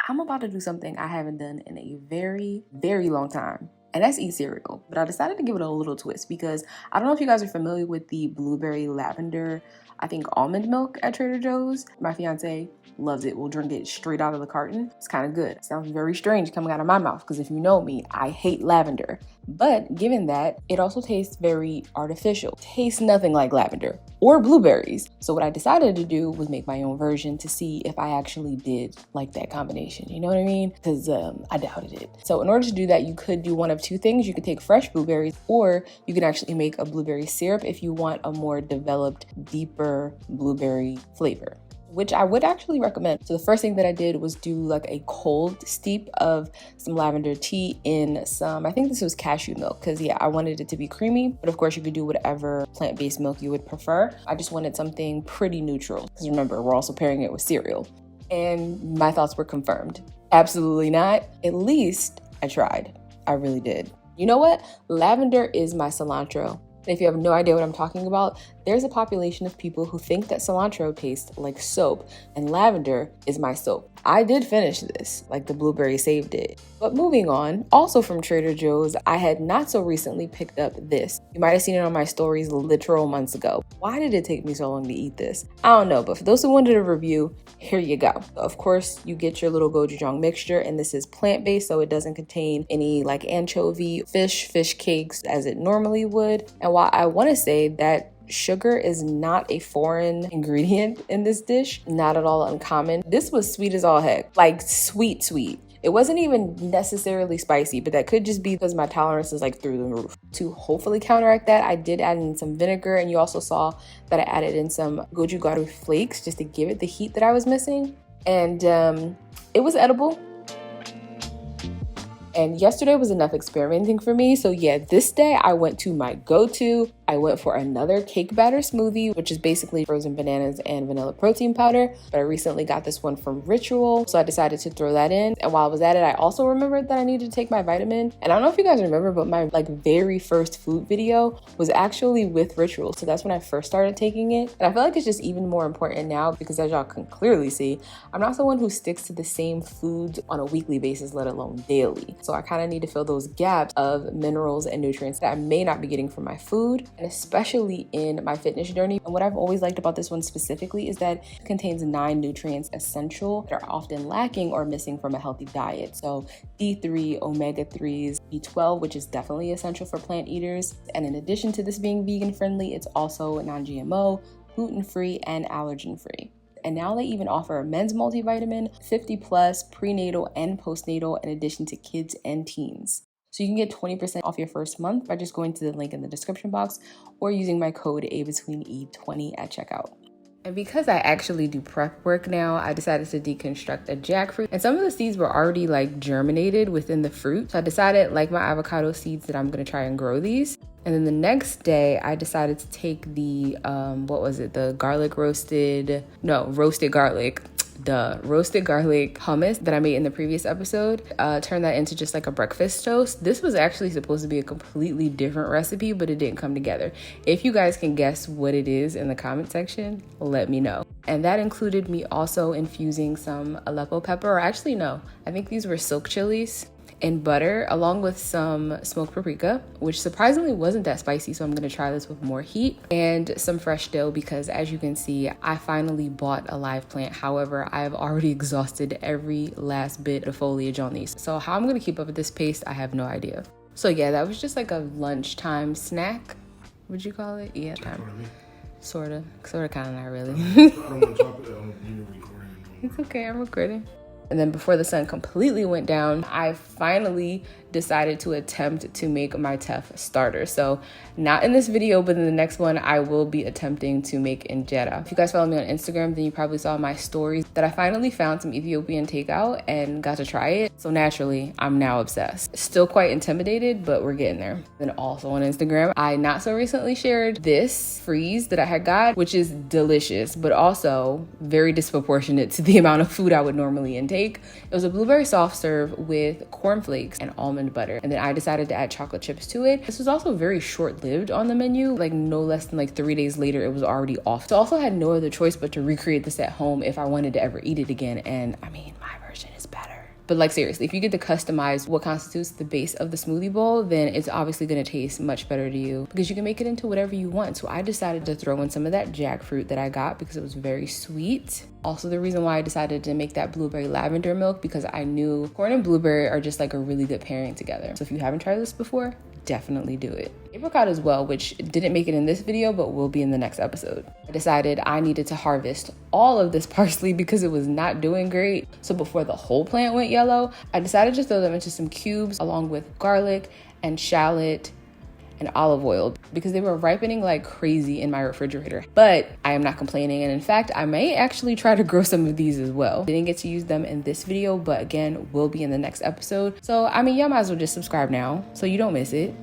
I'm about to do something I haven't done in a very, very long time. And that's eat cereal. But I decided to give it a little twist because I don't know if you guys are familiar with the blueberry lavender, I think almond milk at Trader Joe's. My fiance loves it. We'll drink it straight out of the carton. It's kind of good. It sounds very strange coming out of my mouth because if you know me, I hate lavender. But given that, it also tastes very artificial. Tastes nothing like lavender or blueberries. So what I decided to do was make my own version to see if I actually did like that combination. You know what I mean? Because I doubted it. So in order to do that, you could do one of two things. You could take fresh blueberries, or you can actually make a blueberry syrup if you want a more developed, deeper blueberry flavor, which I would actually recommend. So the first thing that I did was do like a cold steep of some lavender tea in some, I think this was cashew milk, because yeah, I wanted it to be creamy, but of course you could do whatever plant-based milk you would prefer. I just wanted something pretty neutral, because remember, we're also pairing it with cereal. And my thoughts were confirmed. Absolutely not. At least I tried. I really did. You know what? Lavender is my cilantro. If you have no idea what I'm talking about, there's a population of people who think that cilantro tastes like soap, and lavender is my soap. I did finish this, like the blueberry saved it. But moving on, also from Trader Joe's, I had not so recently picked up this. You might have seen it on my stories literal months ago. Why did it take me so long to eat this? I don't know, but for those who wanted a review, here you go. Of course, you get your little gochujang mixture, and this is plant-based, so it doesn't contain any like anchovy, fish cakes as it normally would. And while I want to say that sugar is not a foreign ingredient in this dish, not at all uncommon, this was sweet as all heck, like sweet. It wasn't even necessarily spicy, but that could just be because my tolerance is like through the roof. To hopefully counteract that, I did add in some vinegar, and you also saw that I added in some goju-garu flakes just to give it the heat that I was missing. And it was edible. And yesterday was enough experimenting for me. So yeah, this day I went to my go-to. I went for another cake batter smoothie, which is basically frozen bananas and vanilla protein powder. But I recently got this one from Ritual, so I decided to throw that in. And while I was at it, I also remembered that I needed to take my vitamin. And I don't know if you guys remember, but my very first food video was actually with Ritual. So that's when I first started taking it. And I feel like it's just even more important now because, as y'all can clearly see, I'm not someone who sticks to the same foods on a weekly basis, let alone daily. So I kind of need to fill those gaps of minerals and nutrients that I may not be getting from my food, and especially in my fitness journey. And what I've always liked about this one specifically is that it contains 9 nutrients essential that are often lacking or missing from a healthy diet. So D3, omega-3s, B12, which is definitely essential for plant eaters. And in addition to this being vegan friendly, it's also non-GMO, gluten-free, and allergen-free. And now they even offer a men's multivitamin, 50 plus, prenatal and postnatal, in addition to kids and teens. So you can get 20% off your first month by just going to the link in the description box or using my code abetweene20 at checkout. And because I actually do prep work now, I decided to deconstruct a jackfruit. And some of the seeds were already like germinated within the fruit. So I decided, like my avocado seeds, that I'm gonna try and grow these. And then the next day, I decided to take the, roasted garlic hummus that I made in the previous episode, turn that into just like a breakfast toast. This was actually supposed to be a completely different recipe, but it didn't come together. If you guys can guess what it is in the comment section, let me know. And that included me also infusing some Aleppo pepper, or actually no, I think these were silk chilies, and butter, along with some smoked paprika, which surprisingly wasn't that spicy, so I'm gonna try this with more heat, and some fresh dill, because as you can see, I finally bought a live plant. However, I've already exhausted every last bit of foliage on these. So how I'm gonna keep up with this pace, I have no idea. So yeah, that was just like a lunchtime snack, would you call it? Yeah, sorta, kinda, not really. It's okay, I'm recording. And then before the sun completely went down, I finally decided to attempt to make my teff starter. So not in this video, but in the next one, I will be attempting to make injera. If you guys follow me on Instagram, then you probably saw my stories that I finally found some Ethiopian takeout and got to try it. So naturally, I'm now obsessed. Still quite intimidated, but we're getting there. Then also on Instagram, I not so recently shared this freeze that I had got, which is delicious, but also very disproportionate to the amount of food I would normally intake. It was a blueberry soft serve with cornflakes and almond butter, and then I decided to add chocolate chips to it. This was also very short-lived on the menu, like no less than like 3 days later it was already off. So I also had no other choice but to recreate this at home if I wanted to ever eat it again, and I mean, my version is better. But like seriously, if you get to customize what constitutes the base of the smoothie bowl, then it's obviously gonna taste much better to you because you can make it into whatever you want. So I decided to throw in some of that jackfruit that I got because it was very sweet. Also, the reason why I decided to make that blueberry lavender milk because I knew corn and blueberry are just like a really good pairing together. So if you haven't tried this before, definitely do it. Apricot as well, which didn't make it in this video, but will be in the next episode. I decided I needed to harvest all of this parsley because it was not doing great. So before the whole plant went yellow, I decided to throw them into some cubes along with garlic and shallot and olive oil because they were ripening like crazy in my refrigerator. But I am not complaining, and in fact, I may actually try to grow some of these as well. Didn't get to use them in this video, but again, will be in the next episode. So I mean, y'all might as well just subscribe now so you don't miss it.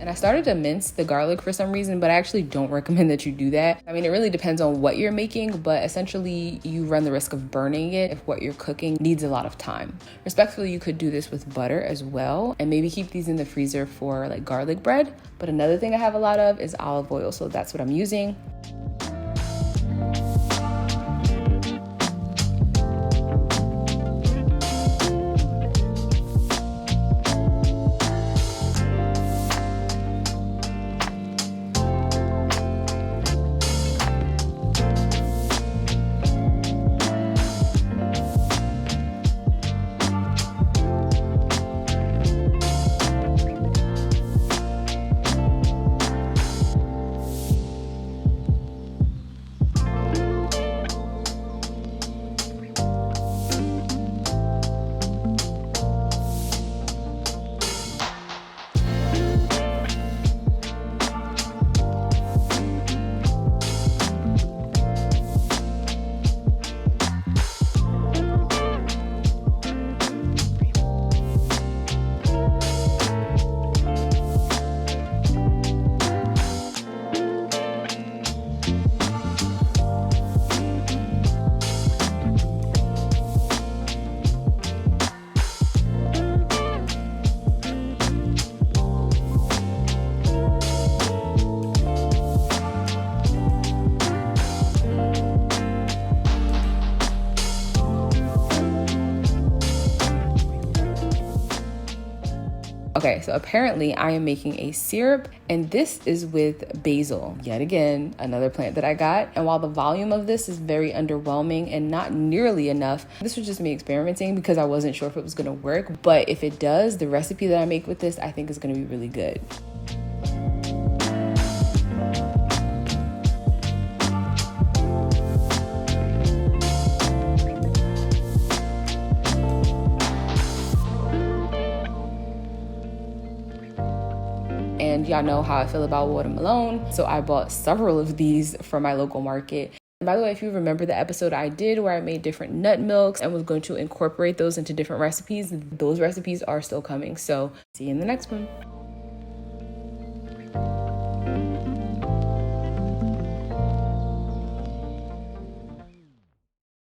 And I started to mince the garlic for some reason, but I actually don't recommend that you do that. I mean, it really depends on what you're making, but essentially you run the risk of burning it if what you're cooking needs a lot of time. Respectfully, you could do this with butter as well, and maybe keep these in the freezer for like garlic bread. But another thing I have a lot of is olive oil, so that's what I'm using. Okay, so apparently I am making a syrup, and this is with basil. Yet again, another plant that I got. And while the volume of this is very underwhelming and not nearly enough, this was just me experimenting because I wasn't sure if it was gonna work. But if it does, the recipe that I make with this, I think is gonna be really good. And y'all know how I feel about watermelon, so I bought several of these from my local market. And by the way, if you remember the episode I did where I made different nut milks and was going to incorporate those into different recipes, those recipes are still coming. So see you in the next one.